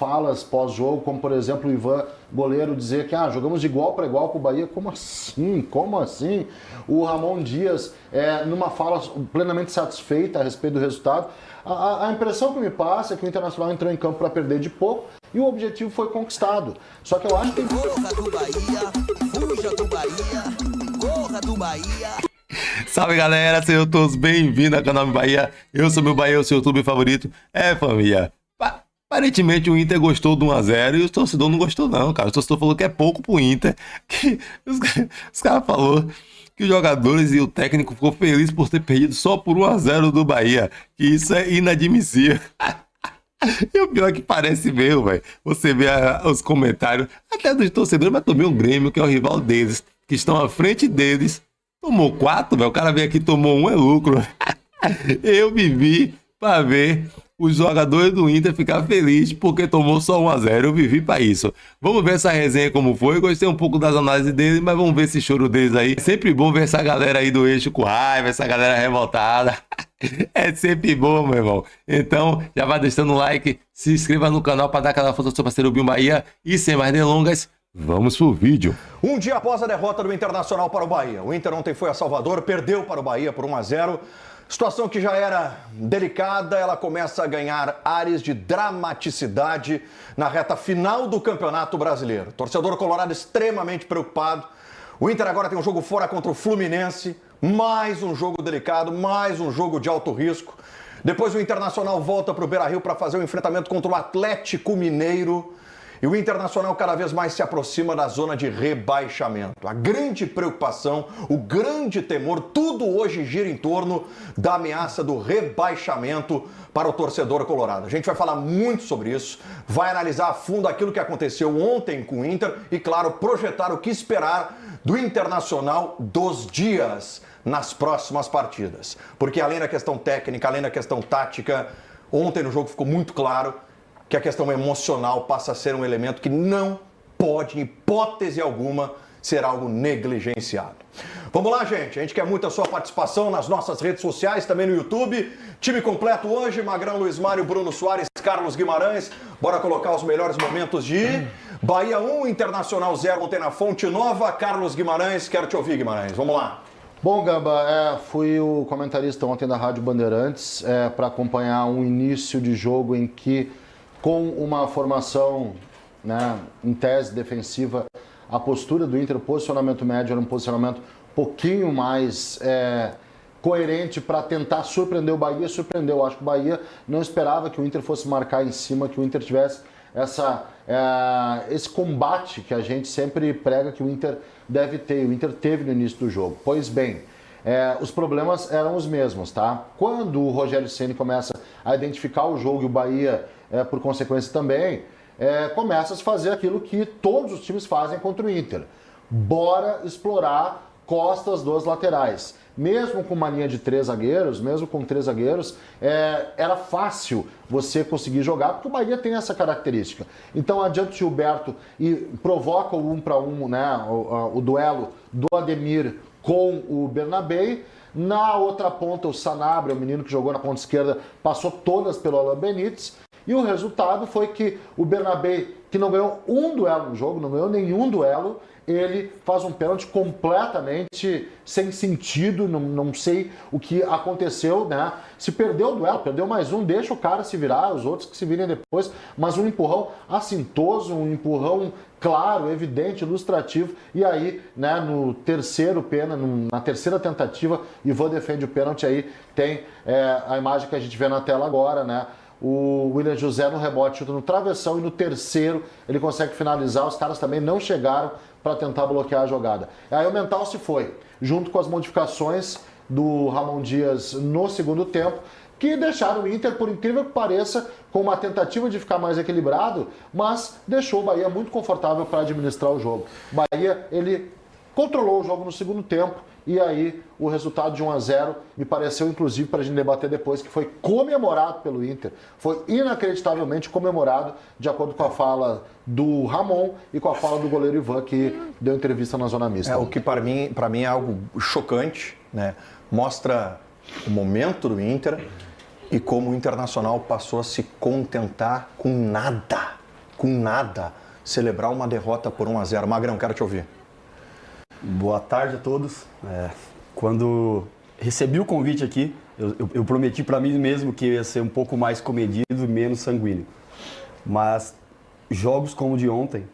falas pós-jogo, como por exemplo o Ivan, goleiro, dizer que jogamos de igual para igual com o Bahia. Como assim? Como assim? O Ramon Dias, numa fala plenamente satisfeita a respeito do resultado. A impressão que me passa é que o Internacional entrou em campo para perder de pouco e o objetivo foi conquistado. Só que eu acho que... Corra do Bahia, fuja do Bahia, corra do Bahia. Salve galera, sejam todos bem-vindos ao canal Bahia. Eu sou meu Bahia, o seu YouTube favorito. Família, aparentemente o Inter gostou do 1-0 e o torcedor não gostou não, cara. O torcedor falou que é pouco pro Inter. Que os caras falaram que os jogadores e o técnico ficou feliz por ter perdido só por 1-0 do Bahia. Que isso é inadmissível. E o pior é que parece mesmo, velho. Você vê os comentários, até dos torcedores, mas também o Grêmio, que é o rival deles, que estão à frente deles. Tomou 4, velho. O cara veio aqui e tomou 1, é lucro. Eu vivi pra ver os jogadores do Inter ficar felizes porque tomou só 1-0. Eu vivi pra isso. Vamos ver essa resenha como foi. Gostei um pouco das análises deles, mas vamos ver esse choro deles aí. É sempre bom ver essa galera aí do eixo com raiva, essa galera revoltada. É sempre bom, meu irmão. Então, já vai deixando um like, se inscreva no canal para dar aquela força ao seu parceiro Binho Bahia. E sem mais delongas, vamos pro vídeo. Um dia após a derrota do Internacional para o Bahia. O Inter ontem foi a Salvador, perdeu para o Bahia por 1-0. Situação que já era delicada, ela começa a ganhar ares de dramaticidade na reta final do Campeonato Brasileiro. Torcedor colorado extremamente preocupado. O Inter agora tem um jogo fora contra o Fluminense. Mais um jogo delicado, mais um jogo de alto risco. Depois o Internacional volta para o Beira-Rio para fazer o enfrentamento contra o Atlético Mineiro. E o Internacional cada vez mais se aproxima da zona de rebaixamento. A grande preocupação, o grande temor, tudo hoje gira em torno da ameaça do rebaixamento para o torcedor colorado. A gente vai falar muito sobre isso, vai analisar a fundo aquilo que aconteceu ontem com o Inter e, claro, projetar o que esperar do Internacional dos dias nas próximas partidas. Porque além da questão técnica, além da questão tática, ontem no jogo ficou muito claro que a questão emocional passa a ser um elemento que não pode, em hipótese alguma, ser algo negligenciado. Vamos lá, gente. A gente quer muito a sua participação nas nossas redes sociais, também no YouTube. Time completo hoje, Magrão, Luiz Mário, Bruno Soares, Carlos Guimarães. Bora colocar os melhores momentos de Bahia 1, Internacional 0, ontem na Fonte Nova. Carlos Guimarães, quero te ouvir, Guimarães. Vamos lá. Bom, Gamba, fui o comentarista ontem da Rádio Bandeirantes para acompanhar um início de jogo em que, com uma formação, né, em tese defensiva, a postura do Inter, o posicionamento médio era um posicionamento um pouquinho mais coerente para tentar surpreender o Bahia. Surpreendeu. Acho que o Bahia não esperava que o Inter fosse marcar em cima, que o Inter tivesse esse combate que a gente sempre prega que o Inter deve ter. O Inter teve no início do jogo. Pois bem, os problemas eram os mesmos, tá? Quando o Rogério Ceni começa a identificar o jogo e o Bahia, por consequência também, começa a se fazer aquilo que todos os times fazem contra o Inter. Bora explorar costas dos laterais. Mesmo com uma linha de 3 zagueiros, mesmo com 3 zagueiros, era fácil você conseguir jogar, porque o Bahia tem essa característica. Então adianta o Gilberto e provoca o 1 para 1, né, o duelo do Ademir com o Bernabei. Na outra ponta, o Sanabria, o menino que jogou na ponta esquerda, passou todas pelo Alan Benítez. E o resultado foi que o Bernabei, que não ganhou um duelo no jogo, não ganhou nenhum duelo, ele faz um pênalti completamente sem sentido, não sei o que aconteceu, né? Se perdeu o duelo, perdeu mais um, deixa o cara se virar, os outros que se virem depois, mas um empurrão assintoso, um empurrão claro, evidente, ilustrativo, e aí, né, no terceiro pênalti, na terceira tentativa, Ivan defende o pênalti, aí tem a imagem que a gente vê na tela agora, né? O William José no rebote chuta no travessão e no terceiro ele consegue finalizar. Os caras também não chegaram para tentar bloquear a jogada. Aí o mental se foi, junto com as modificações do Ramon Dias no segundo tempo, que deixaram o Inter, por incrível que pareça, com uma tentativa de ficar mais equilibrado, mas deixou o Bahia muito confortável para administrar o jogo. O Bahia, ele controlou o jogo no segundo tempo, e aí o resultado de 1-0 me pareceu, inclusive, para a gente debater depois, que foi comemorado pelo Inter. Foi inacreditavelmente comemorado, de acordo com a fala do Ramon e com a fala do goleiro Ivan, que deu entrevista na Zona Mista. O que para mim é algo chocante, né? Mostra o momento do Inter e como o Internacional passou a se contentar com nada. com nada, celebrar uma derrota por 1-0. Magrão, quero te ouvir. Boa tarde a todos. Quando recebi o convite aqui, eu prometi para mim mesmo que ia ser um pouco mais comedido e menos sanguíneo. Mas jogos como o de ontem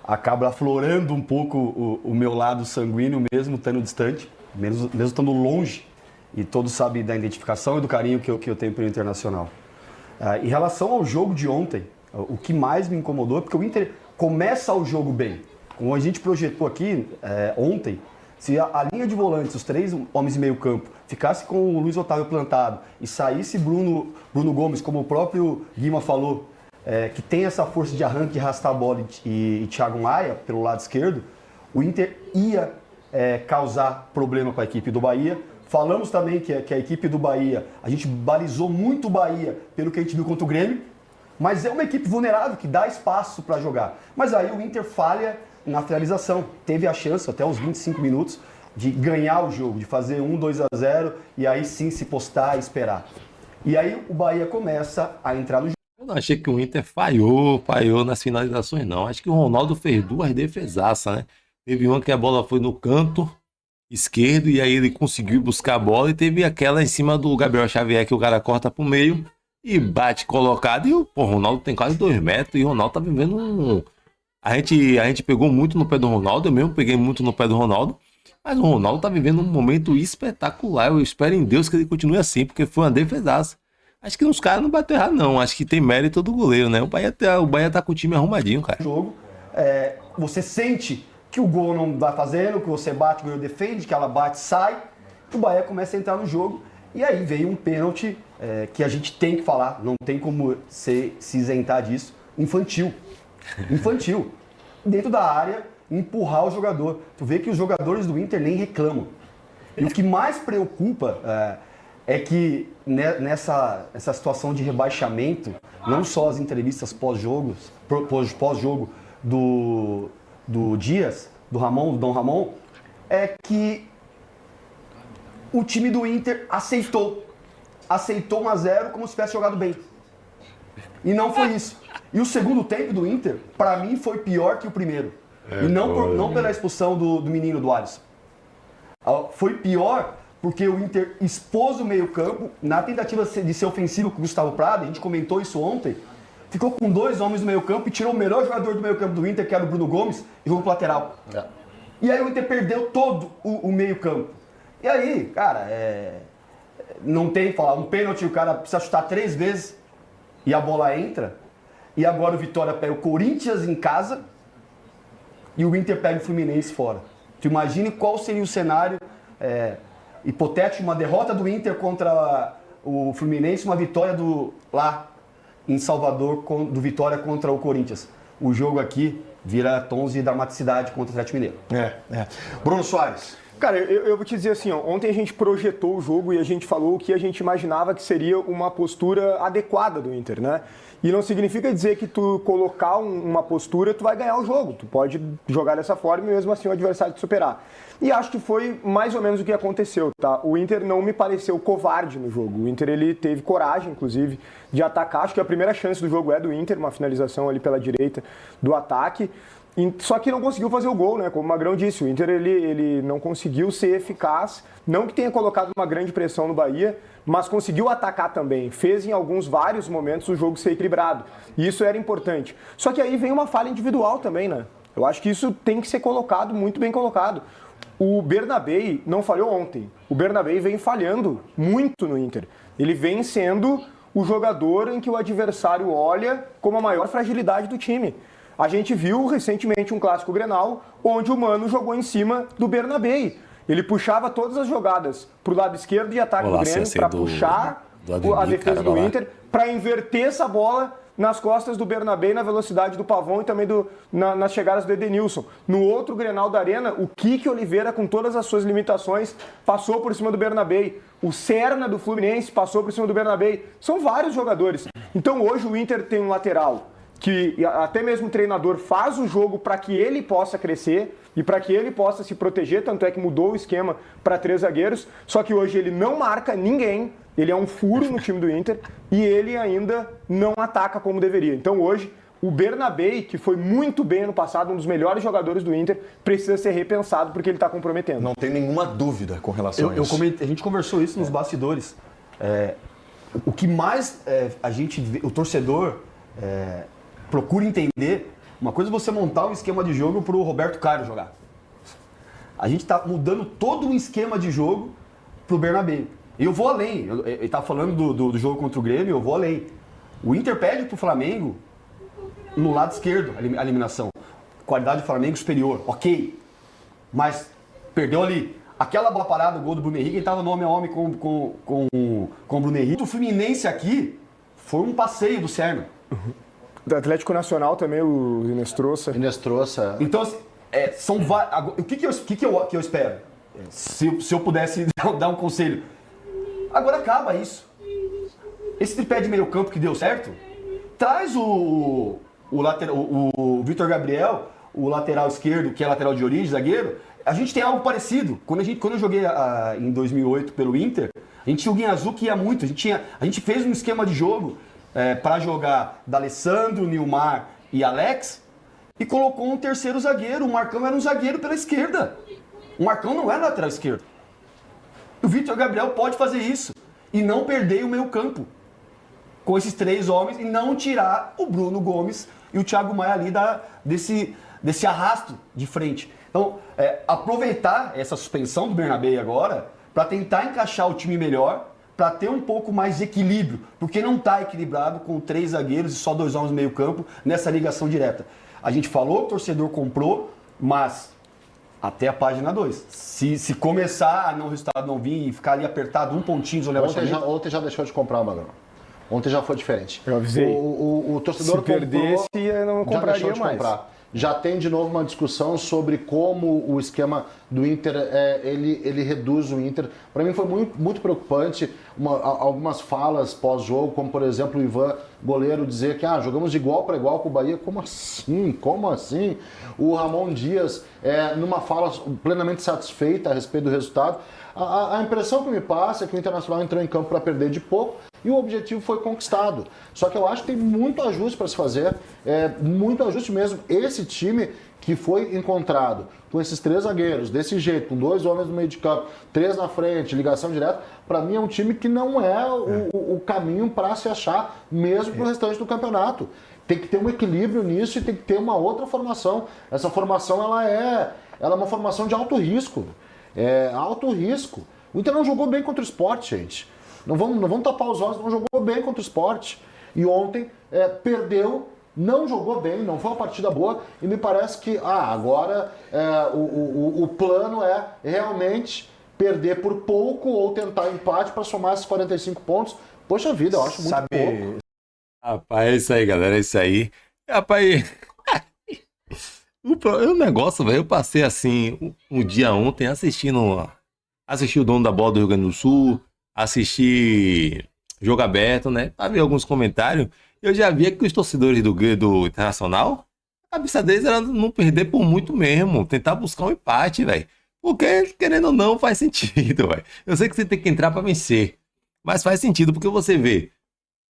acabam aflorando um pouco o meu lado sanguíneo, mesmo estando distante, mesmo estando longe. E todos sabem da identificação e do carinho que eu tenho pelo Internacional. Em relação ao jogo de ontem, o que mais me incomodou é porque o Inter começa o jogo bem. Como a gente projetou aqui ontem, se a linha de volantes, os 3 homens de meio campo, ficasse com o Luiz Otávio plantado e saísse Bruno Gomes, como o próprio Guima falou, que tem essa força de arranque e arrastar a bola, e Thiago Maia pelo lado esquerdo, o Inter ia causar problema com a equipe do Bahia. Falamos também que a equipe do Bahia, a gente balizou muito o Bahia pelo que a gente viu contra o Grêmio, mas é uma equipe vulnerável que dá espaço para jogar. Mas aí o Inter falha na finalização. Teve a chance, até os 25 minutos, de ganhar o jogo, de fazer 1-2-0 e aí sim se postar e esperar. E aí o Bahia começa a entrar no jogo. Eu não achei que o Inter falhou nas finalizações, não. Acho que o Ronaldo fez 2 defesaças, né? Teve uma que a bola foi no canto esquerdo e aí ele conseguiu buscar a bola, e teve aquela em cima do Gabriel Xavier que o cara corta pro meio e bate colocado, e o Ronaldo tem quase 2 metros e o Ronaldo tá vivendo A gente pegou muito no pé do Ronaldo, eu mesmo peguei muito no pé do Ronaldo, mas o Ronaldo tá vivendo um momento espetacular. Eu espero em Deus que ele continue assim, porque foi uma defesaça. Acho que os caras não bateu errado, não. Acho que tem mérito do goleiro, né? O Bahia tá com o time arrumadinho, cara. Jogo, você sente que o gol não vai fazendo, que você bate, o goleiro defende, que ela bate, sai, o Bahia começa a entrar no jogo, e aí veio um pênalti que a gente tem que falar, não tem como se isentar disso, infantil, dentro da área, empurrar o jogador. Tu vê que os jogadores do Inter nem reclamam. E o que mais preocupa é que nessa situação de rebaixamento, não só as entrevistas pós-jogo do Dias, do Dom Ramon, é que o time do Inter aceitou 1-0 como se tivesse jogado bem. E não foi isso. E o segundo tempo do Inter, para mim, foi pior que o primeiro. E não pela expulsão do menino do Alisson. Foi pior porque o Inter expôs o meio-campo na tentativa de ser ofensivo com o Gustavo Prado, a gente comentou isso ontem. Ficou com 2 homens no meio-campo e tirou o melhor jogador do meio-campo do Inter, que era o Bruno Gomes, e jogou pro lateral. E aí o Inter perdeu todo o meio-campo. E aí, cara, não tem que falar, um pênalti, o cara precisa chutar 3 vezes e a bola entra. E agora o Vitória pega o Corinthians em casa e o Inter pega o Fluminense fora. Tu imagine qual seria o cenário hipotético, uma derrota do Inter contra o Fluminense, uma vitória lá em Salvador, do Vitória contra o Corinthians. O jogo aqui vira tons de dramaticidade contra o Atlético Mineiro. Bruno Soares. Cara, eu vou te dizer assim, ontem a gente projetou o jogo e a gente falou o que a gente imaginava que seria uma postura adequada do Inter, né? E não significa dizer que tu colocar uma postura, tu vai ganhar o jogo. Tu pode jogar dessa forma e mesmo assim o adversário te superar. E acho que foi mais ou menos o que aconteceu, tá? O Inter não me pareceu covarde no jogo. O Inter, ele teve coragem, inclusive, de atacar. Acho que a primeira chance do jogo é do Inter, uma finalização ali pela direita do ataque. Só que não conseguiu fazer o gol, né? Como o Magrão disse, o Inter ele não conseguiu ser eficaz, não que tenha colocado uma grande pressão no Bahia, mas conseguiu atacar também. Fez em vários momentos o jogo ser equilibrado. E isso era importante. Só que aí vem uma falha individual também, né? Eu acho que isso tem que ser colocado, muito bem colocado. O Bernabei não falhou ontem. O Bernabei vem falhando muito no Inter. Ele vem sendo o jogador em que o adversário olha como a maior fragilidade do time. A gente viu recentemente um clássico Grenal, onde o Mano jogou em cima do Bernabei. Ele puxava todas as jogadas para o lado esquerdo de ataque do Grêmio, para puxar a defesa do Inter, para inverter essa bola nas costas do Bernabei, na velocidade do Pavão e também nas chegadas do Edenilson. No outro Grenal da Arena, o Kiki Oliveira, com todas as suas limitações, passou por cima do Bernabei. O Serna do Fluminense passou por cima do Bernabei. São vários jogadores. Então hoje o Inter tem um lateral que até mesmo o treinador faz o jogo para que ele possa crescer e para que ele possa se proteger, tanto é que mudou o esquema para 3 zagueiros, só que hoje ele não marca ninguém, ele é um furo no time do Inter e ele ainda não ataca como deveria. Então hoje o Bernabé, que foi muito bem ano passado, um dos melhores jogadores do Inter, precisa ser repensado porque ele está comprometendo. Não tem nenhuma dúvida com relação a isso. A gente conversou isso nos bastidores. O que mais a gente vê, o torcedor procura entender, uma coisa é você montar um esquema de jogo para o Roberto Carlos jogar. A gente está mudando todo um esquema de jogo para o Bernabé. E eu vou além. Ele está falando do jogo contra o Grêmio, eu vou além. O Inter pede para o Flamengo no lado esquerdo a eliminação. Qualidade do Flamengo superior, ok. Mas perdeu ali. Aquela bola parada, o gol do Bruno Henrique, ele estava no homem a homem com o Bruno Henrique. O Fluminense aqui foi um passeio do Serna. Do Atlético Nacional também, o Inestrosa. Então, assim, são o que eu espero? Se eu pudesse dar um conselho. Agora acaba isso. Esse tripé de meio campo que deu certo, traz o Vitor Gabriel, o lateral esquerdo, que é lateral de origem, zagueiro. A gente tem algo parecido. Quando eu joguei em 2008 pelo Inter, a gente tinha o Guinha Azul que ia muito. A gente fez um esquema de jogo para jogar D'Alessandro, Nilmar e Alex e colocou um terceiro zagueiro. O Marcão era um zagueiro pela esquerda. O Marcão não era lateral esquerdo. O Vitor Gabriel pode fazer isso e não perder o meio campo com esses três homens e não tirar o Bruno Gomes e o Thiago Maia ali desse arrasto de frente. Então, aproveitar essa suspensão do Bernabé agora para tentar encaixar o time melhor, para ter um pouco mais de equilíbrio, porque não está equilibrado com 3 zagueiros e só 2 homens no meio campo nessa ligação direta. A gente falou, o torcedor comprou, mas até a página 2. Se começar o resultado não vir e ficar ali apertado, um pontinho de Ontem já deixou de comprar, Magrão. Ontem já foi diferente. Eu avisei. O torcedor se perdesse, eu não compraria mais. Comprar. Já tem de novo uma discussão sobre como o esquema do Inter, ele reduz o Inter. Para mim foi muito preocupante algumas falas pós-jogo, como por exemplo o Ivan, goleiro, dizer que jogamos de igual para igual com o Bahia. Como assim? Como assim? O Ramon Dias, numa fala plenamente satisfeita a respeito do resultado. A impressão que me passa é que o Internacional entrou em campo para perder de pouco e o objetivo foi conquistado. Só que eu acho que tem muito ajuste para se fazer, muito ajuste mesmo. Esse time que foi encontrado com esses 3 zagueiros, desse jeito, com 2 homens no meio de campo, 3 na frente, ligação direta, para mim é um time que não é o caminho para se achar mesmo para o restante do campeonato. Tem que ter um equilíbrio nisso e tem que ter uma outra formação. Essa formação ela é uma formação de alto risco. Alto risco. O Inter não jogou bem contra o Sport, gente. Não vamos tapar os olhos, não jogou bem contra o Sport. E ontem perdeu, não jogou bem, não foi uma partida boa. E me parece que agora o plano é realmente perder por pouco ou tentar empate para somar esses 45 pontos. Poxa vida, eu acho muito pouco. Rapaz, é isso aí, galera, é isso aí. Rapaz, o negócio, velho, eu passei assim um dia ontem assisti o Dono da Bola do Rio Grande do Sul, assisti Jogo Aberto, né, pra ver alguns comentários. Eu já via que os torcedores do Internacional, a cabeça deles era não perder por muito mesmo, tentar buscar um empate, velho. Porque, querendo ou não, faz sentido, velho. Eu sei que você tem que entrar pra vencer, mas faz sentido, porque você vê,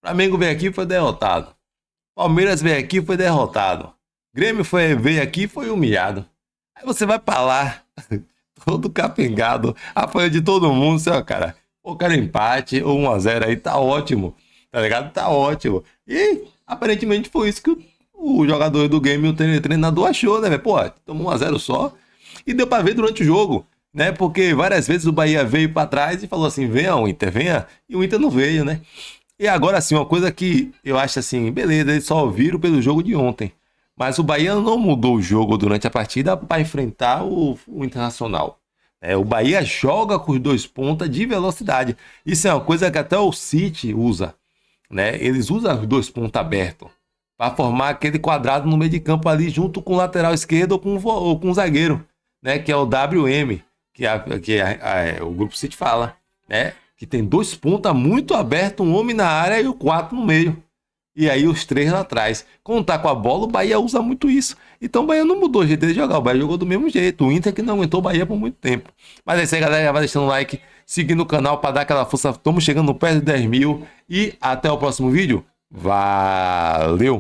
Flamengo veio aqui e foi derrotado. Palmeiras veio aqui e foi derrotado. Grêmio veio aqui e foi humilhado. Aí você vai pra lá, todo capengado, apanha de todo mundo, seu cara. Ou quero empate, ou 1-0 aí, tá ótimo. Tá ligado? Tá ótimo. E aparentemente foi isso que o jogador do game, o treinador achou, né, velho? Pô, tomou 1-0 só. E deu pra ver durante o jogo, né? Porque várias vezes o Bahia veio pra trás e falou assim, venha o Inter, venha. E o Inter não veio, né? E agora, assim, uma coisa que eu acho assim, beleza, eles só viram pelo jogo de ontem. Mas o Bahia não mudou o jogo durante a partida para enfrentar o Internacional. O Bahia joga com os 2 pontas de velocidade. Isso é uma coisa que até o City usa, né? Eles usam os 2 pontas abertos para formar aquele quadrado no meio de campo ali junto com o lateral esquerdo ou com o zagueiro, né? Que é o WM, que o Grupo City fala, né? Que tem 2 pontas muito abertos, um homem na área e o 4 no meio. E aí os 3 lá atrás. Quando tá com a bola, o Bahia usa muito isso. Então o Bahia não mudou o jeito de jogar. O Bahia jogou do mesmo jeito. O Inter que não aguentou o Bahia por muito tempo. Mas é isso aí, galera. Vai deixando um like, seguindo o canal para dar aquela força. Estamos chegando perto de 10 mil. E até o próximo vídeo. Valeu!